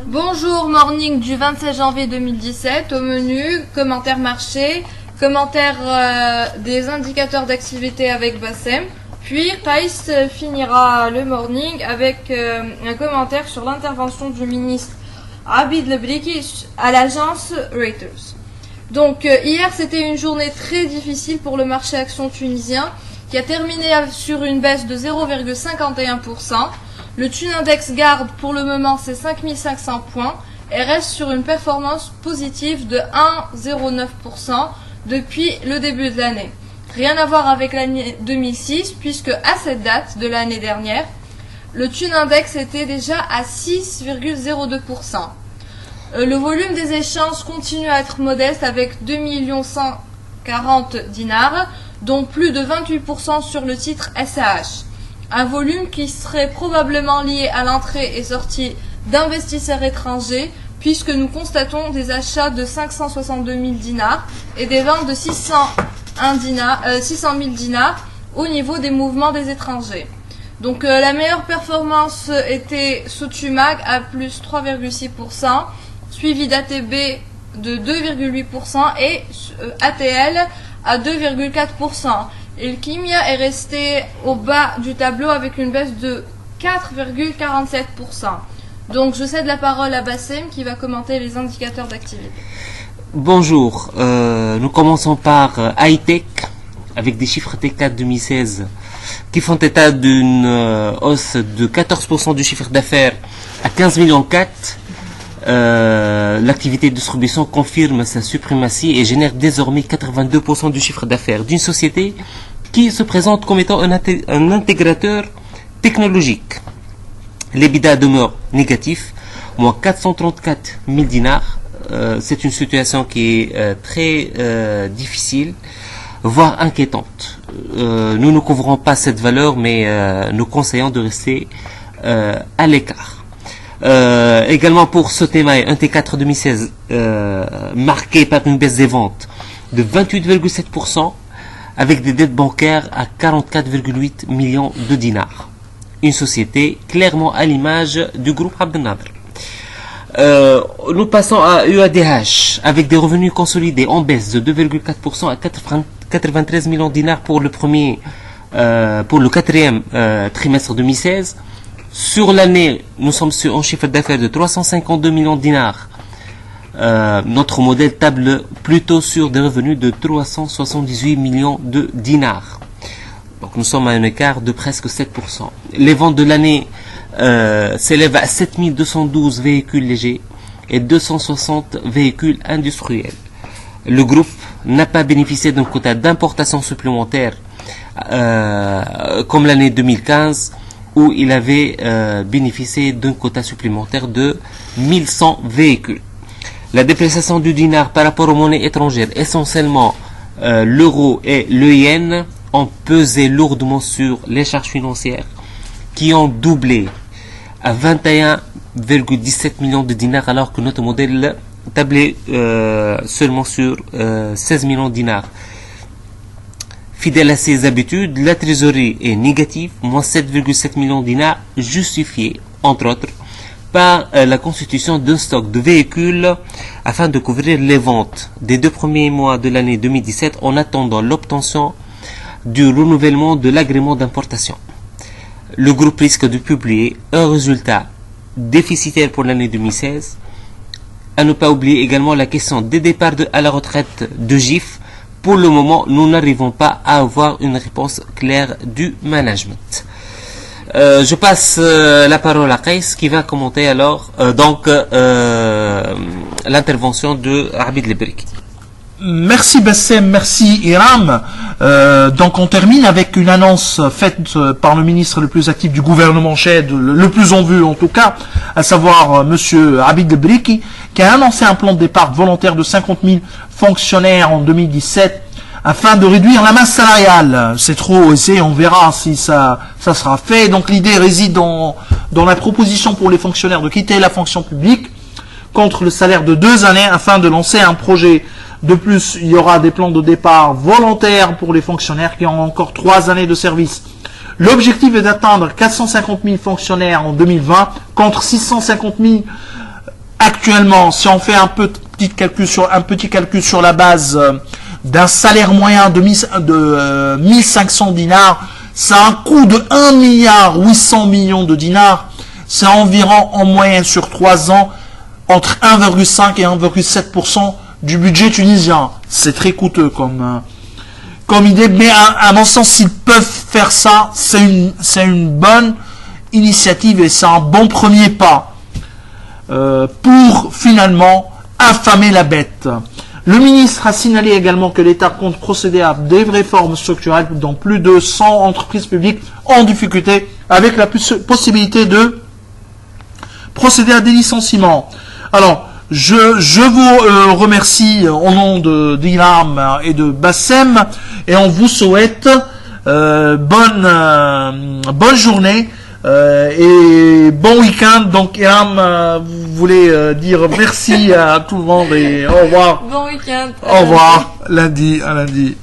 Bonjour, morning du 27 janvier 2017. Au menu, commentaire marché, commentaire des indicateurs d'activité avec Bassem. Puis Qaïs finira le morning avec un commentaire sur l'intervention du ministre Abid Lebriki à l'agence Reuters. Donc hier c'était une journée très difficile pour le marché action tunisien qui a terminé sur une baisse de 0,51%. Le Thun Index garde pour le moment ses 5500 points et reste sur une performance positive de 1,09% depuis le début de l'année. Rien à voir avec l'année 2006 puisque à cette date de l'année dernière, le Thun Index était déjà à 6,02%. Le volume des échanges continue à être modeste avec 2 140 dinars, dont plus de 28% sur le titre SAH. Un volume qui serait probablement lié à l'entrée et sortie d'investisseurs étrangers, puisque nous constatons des achats de 562 000 dinars et des ventes de 600 000 dinars au niveau des mouvements des étrangers. Donc la meilleure performance était Sotumag à plus 3,6%, suivi d'ATB de 2,8% et ATL à 2,4%. Et le Kimia est resté au bas du tableau avec une baisse de 4,47%. Donc je cède la parole à Bassem qui va commenter les indicateurs d'activité. Bonjour, nous commençons par Hightech avec des chiffres T4 2016 qui font état d'une hausse de 14% du chiffre d'affaires à 15,4 millions. L'activité de distribution confirme sa suprématie et génère désormais 82% du chiffre d'affaires d'une société qui se présente comme étant un intégrateur technologique. L'EBITDA demeure négatif, moins 434 000 dinars. C'est une situation qui est très difficile, voire inquiétante. Nous ne couvrons pas cette valeur, mais nous conseillons de rester à l'écart. Également pour Sotemaï, un T4 2016 marqué par une baisse des ventes de 28,7% avec des dettes bancaires à 44,8 millions de dinars. Une société clairement à l'image du groupe Abdelnader. Nous passons à UADH avec des revenus consolidés en baisse de 2,4% à 93 millions de dinars pour le quatrième trimestre 2016. Sur l'année, nous sommes sur un chiffre d'affaires de 352 millions de dinars. Notre modèle table plutôt sur des revenus de 378 millions de dinars. Donc nous sommes à un écart de presque 7%. Les ventes de l'année s'élèvent à 7212 véhicules légers et 260 véhicules industriels. Le groupe n'a pas bénéficié d'un quota d'importation supplémentaire comme l'année 2015 où il avait bénéficié d'un quota supplémentaire de 1100 véhicules. La dépréciation du dinar par rapport aux monnaies étrangères, essentiellement l'euro et le yen, ont pesé lourdement sur les charges financières qui ont doublé à 21,17 millions de dinars alors que notre modèle tablait seulement sur 16 millions de dinars. Fidèle à ses habitudes, la trésorerie est négative, moins 7,7 millions de dinars, justifiée, entre autres, par la constitution d'un stock de véhicules afin de couvrir les ventes des 2 premiers mois de l'année 2017 en attendant l'obtention du renouvellement de l'agrément d'importation. Le groupe risque de publier un résultat déficitaire pour l'année 2016. À ne pas oublier également la question des départs à la retraite de GIF. Pour le moment, nous n'arrivons pas à avoir une réponse claire du management. Je passe la parole à Qaïs qui va commenter alors l'intervention de Abid Lebriki. Merci Bassem, merci Iram. Donc on termine avec une annonce faite par le ministre le plus actif du gouvernement Ched, le plus en vue en tout cas, à savoir monsieur Abid Lebriki, qui a annoncé un plan de départ volontaire de 50 000 fonctionnaires en 2017 afin de réduire la masse salariale. C'est trop essayé, on verra si ça sera fait. Donc l'idée réside dans la proposition pour les fonctionnaires de quitter la fonction publique contre le salaire de 2 années afin de lancer un projet. De plus, il y aura des plans de départ volontaires pour les fonctionnaires qui ont encore 3 années de service. L'objectif est d'atteindre 450 000 fonctionnaires en 2020 contre 650 000 actuellement, si on fait un petit calcul sur la base d'un salaire moyen de 1500 dinars, ça a un coût de 1 milliard 800 millions de dinars. C'est environ en moyenne sur 3 ans entre 1,5 et 1,7% du budget tunisien. C'est très coûteux comme idée, mais à mon sens, s'ils peuvent faire ça, c'est une bonne initiative et c'est un bon premier pas pour finalement affamer la bête. Le ministre a signalé également que l'État compte procéder à des réformes structurelles dans plus de 100 entreprises publiques en difficulté, avec la possibilité de procéder à des licenciements. Alors, je vous remercie au nom d'Iram et de Bassem, et on vous souhaite bonne journée et bon week-end. Donc Iram, vous voulez dire merci à tout le monde et au revoir. Bon week-end. Au revoir, lundi à lundi.